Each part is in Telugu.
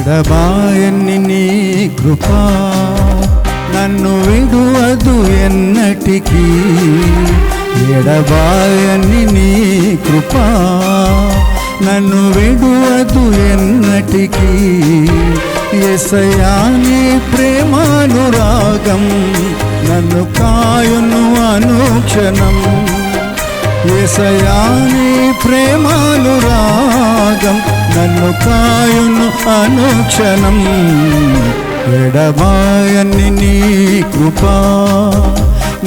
ఎడబాయని నీ కృపా నన్ను విడువదు ఎన్నటికీ. ఎడబాయని నీ కృపా నన్ను విడువదు ఎన్నటికీ. యేసయ్యా నీ ప్రేమానురాగం నన్ను కాయును అనుక్షణం. యేసయ్యా నీ ప్రేమానురాగం నన్ను కాయును అనుక్షణం. ఎడబాయని నీ కృపా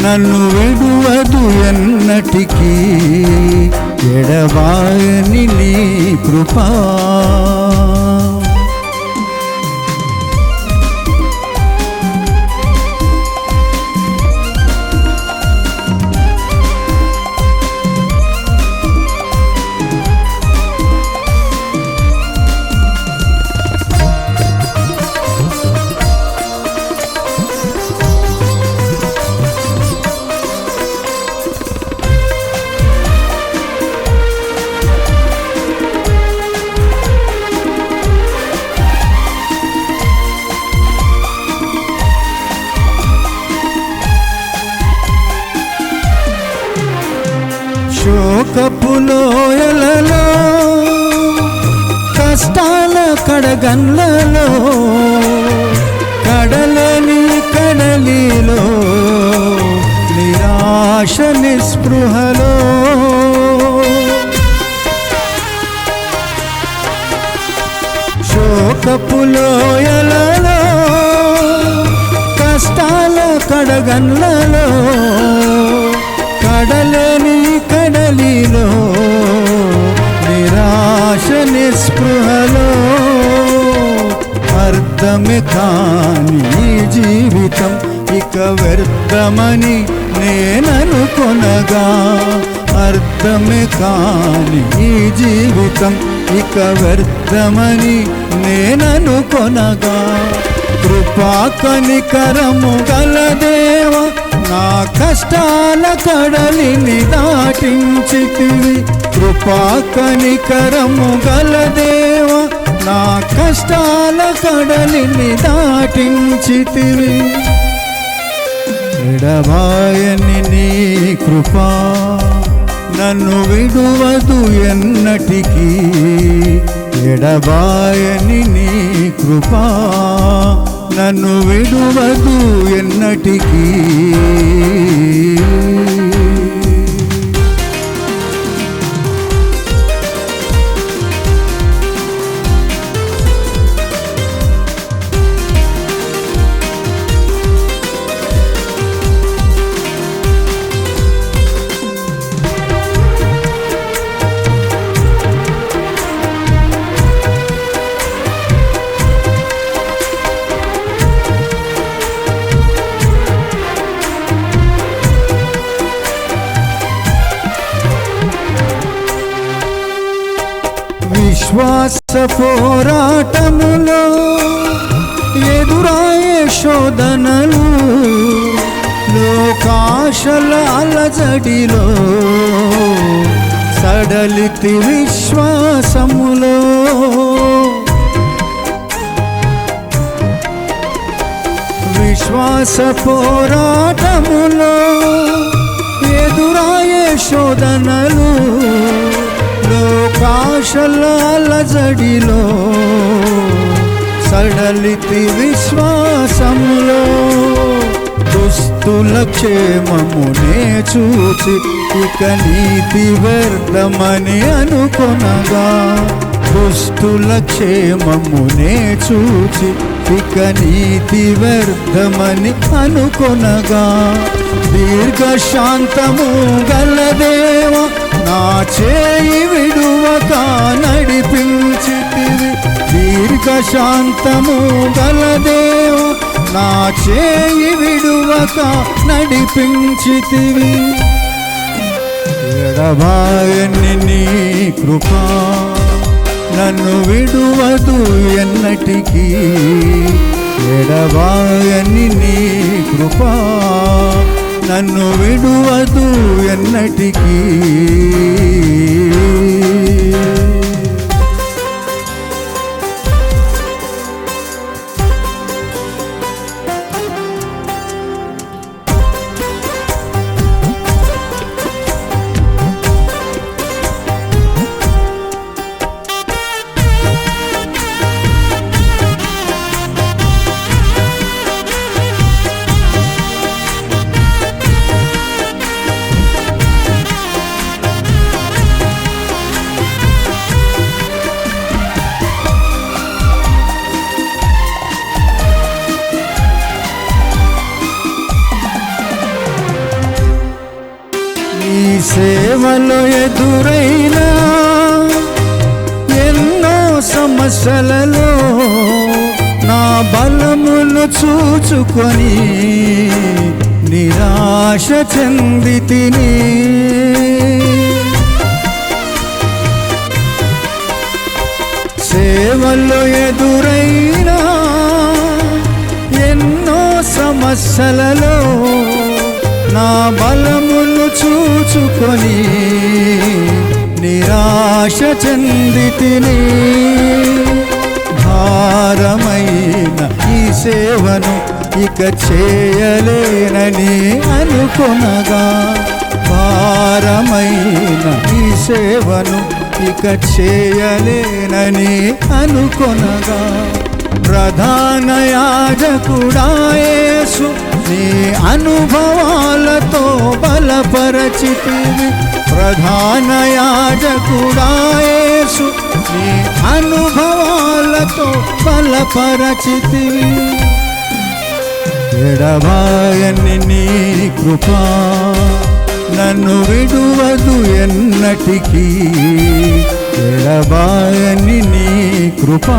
నన్ను విడువదు ఎన్నటికీ. ఎడబాయని నీ కృపా శోకపు లోయలలో కష్టాల కడగన్లలో కడలని కడలిలో నిరాశ నిస్పృహలో శోకపు లోయలలో కష్టాల కడగన్లలో కడలని కడలిలో నిరాశ నిస్పృహలో అర్థమే కాని జీవితం ఇక వ్యర్థమని నేననుకొనగా. అర్థమే కాని జీవితం ఇక వ్యర్థమని నేననుకొనగా. కృపా కనికరము గల దేవా నా కష్టాల కడలిని దాటించితివి. కృపా కనికరము గల దేవా నా కష్టాల కడలిని దాటించితివి. ఎడబాయని నీ కృపా నన్ను విడువదు ఎన్నటికీ. ఎడబాయని నీ కృపా నన్ను విడువదు ఎన్నటికీ. విశ్వాస పోరాటములో ఎదురాయే శోధనలు లోకాశల అలజడిలో సడలితి విశ్వాసములో. విశ్వాస పోరాటములో ఎదురాయే శోధనలు లోకాశల అలజడిలో సడలితి విశ్వాసములో. దుస్తుల క్షేమమునే చూచి ఇక నీతి వ్యర్థమని అనుకొనగా. దుస్తుల క్షేమమునే చూచి ఇక నీతి వ్యర్థమని అనుకొనగా. దీర్ఘశాంతము గల దేవా నా చేయి విడువక నడిపించితివి. దీర్ఘశాంతము గల దేవా నా చేయి విడువక నడిపించితివి. ఎడబాయని నీ కృపా నన్ను విడువదు ఎన్నటికీ. ఎడబాయని నీ కృపా నన్ను విడువదు ఎన్నటికీ. సేవలో ఎదురైన ఎన్నో సమస్యలలో నా బలమును చూచుకొని నిరాశ చెందితిని. సేవలో ఎదురైన ఎన్నో సమస్యలలో నా బలమును చూచుకొని నిరాశ చెందితిని. భారమైన ఈ సేవను ఇక చేయలేనని అనుకొనగా, భారమైన ఈ సేవను ఇక చేయలేనని అనుకొనగా, ప్రధాన యాజకుడా యేసు నీ అనుభవాలతో బలపరచితివి. ప్రధాన యాజకుడా యేసు నీ అనుభవాలతో బలపరచితివి. ఎడబాయని నీ కృపా నన్ను విడువదు ఎన్నటికీ. ఎడబాయని నీ కృపా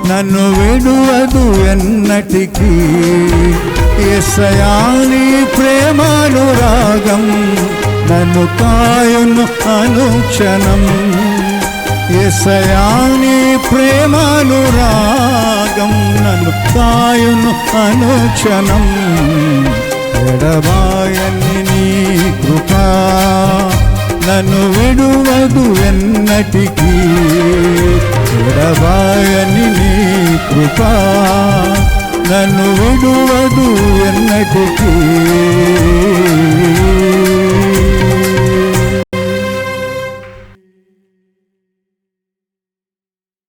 నన్ను విడువదు ఎన్నటికీ. యేసయ్యా నీ ప్రేమానురాగం నన్ను కాయును అనుక్షణం. యేసయ్యా నీ ప్రేమానురాగం నన్ను కాయును అనుక్షణం. ఎడబాయని నీ కృపా నన్ను విడువదు ఎన్నటికీ. ఎడబాయని నీ కృపా నన్ను విడువదు ఎన్నటికీ.